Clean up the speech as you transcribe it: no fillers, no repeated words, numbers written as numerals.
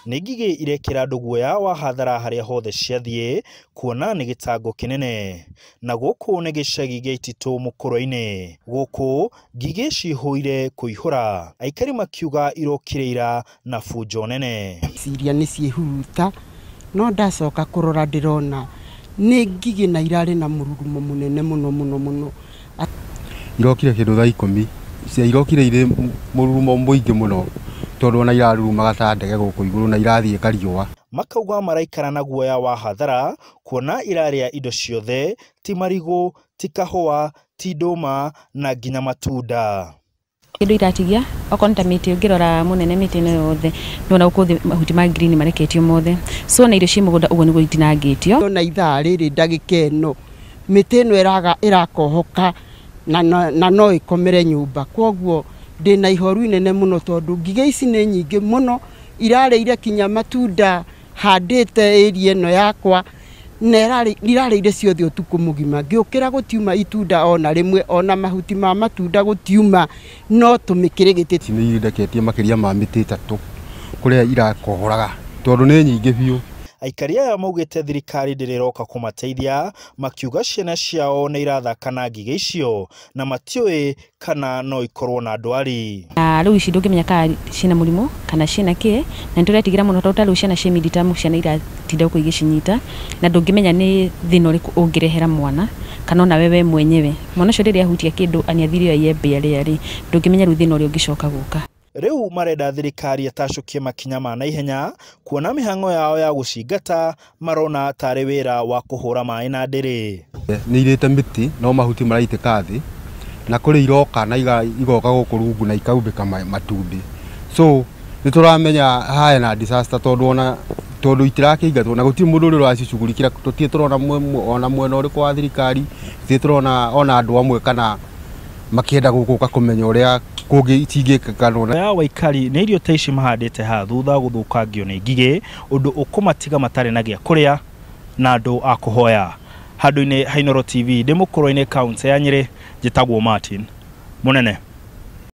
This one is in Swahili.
Ngigi irekera andũ guoya wa hathara harĩa hothe ciathiĩ kuona nĩ gĩtango kĩnene na gũkũ nĩ gĩcagi gĩa Ititũ Mukurweini. Gũkũ ngigĩ cihũire kũihũra, aikari makiuga irokire ira na bunjo nene. Ciria nĩ ciĩhuta no ndacoka kũrora ndĩrona nĩ ngigĩ na irarĩ na mũrurumo mũnene mũno. Irokire kĩndũ thaa 10 cia irokire irĩ mũrurumo mũingĩ mũno tondũ ona irarurumaga ta ndege gũkũ igũrũ na irathiĩ kariũa. Makauga maraikara na guoya wa hathara kuona irarĩa indo ciothe, ti marigũ, ti kahũa, ti ndũma na nginya matunda. Kĩndũ iratigia okorwo nĩ mĩtĩ ũngĩrora mũnene mĩtĩ ĩno yothe nona gũkũ mahuti ma green mareketio mothe, so na irio ci mũgũnda ũguo nĩguo itinangĩtio. Na ithaa rĩrĩ ndagĩka ĩno mĩtĩ ĩno ĩrakohoka na no ikomere nyũmba, kwoguo ndĩna ihoru inene mũno tondũ ngigĩ ici nĩ nyingĩ mũno irarĩire kinya matunda handĩte area ĩno yakwa na irarĩire ciothe ũtukũ mũgima. Ngĩũkĩra gũtiuma itunda ona rĩmwe, ona mahuti ma matunda gũtiuma, no tũmĩkĩrĩgĩte. Nĩ ireketie makĩria ma mĩtĩ 3 kũrĩa irakohoraga tondũ nĩ nyingĩ biũ. Aikari aya maugĩte thirikari ndĩrĩroka kũmateithia, makiuga ciana ciao nĩ irathaka na ngigĩ icio na matiũĩ kana no ikorwo na ndwari. Rĩu ici ndũngĩmenya kana ciĩna mũrimũ kana ciĩna kĩ, na nĩtũretigĩra mũno tondũ rĩu ciana cia miditamu ciana iratinda gũkũ igĩcinyita na ndũngĩmenya nĩ thĩna ũrĩkũ ũngĩrehera mwana kana ona wewe mwenyewe. Mwana ũcio rĩrĩa ahutia kĩndũ aniathirio yembe rĩarĩ ndũngĩmenya rĩu thĩna ũrĩa ũngĩcoka gũka. Rĩu marenda thirikari atacokie makinya ma naihenya kuona mĩhang'o yao ya gũcingata marona tarĩ wĩra wa kũhũra maĩ na ndĩrĩ. Nĩ irĩte mĩtĩ no mahuti maraitĩka thĩ na kũrĩ iroka na igoka gũkũ rungu na ikaumbĩka matumbĩ. So nĩ tũramenya haya na disaster tondũ itirakĩingatwo na gũtirĩ mũndũ ũrĩa ũracicugurikĩra. Tũtirĩ tũrona ona mwena ũrĩkũ wa thirikari, tũtirĩ tũrona ona andũ amwe kana makĩenda gũkũka kũmenya ũrĩa kũngĩ cingĩka. Ya waikari nĩ irio ta ici mahandĩte haha thutha gũthũkangio nĩ ngigĩ, ũndũ ũkũmatiga matarĩ na gĩa kũrĩa na andũ a kũhoya. Handũ-inĩ ha Inooro TV ndĩ Mukurweini kaunti ya Nyeri, njĩtagwo Martin Mũnene.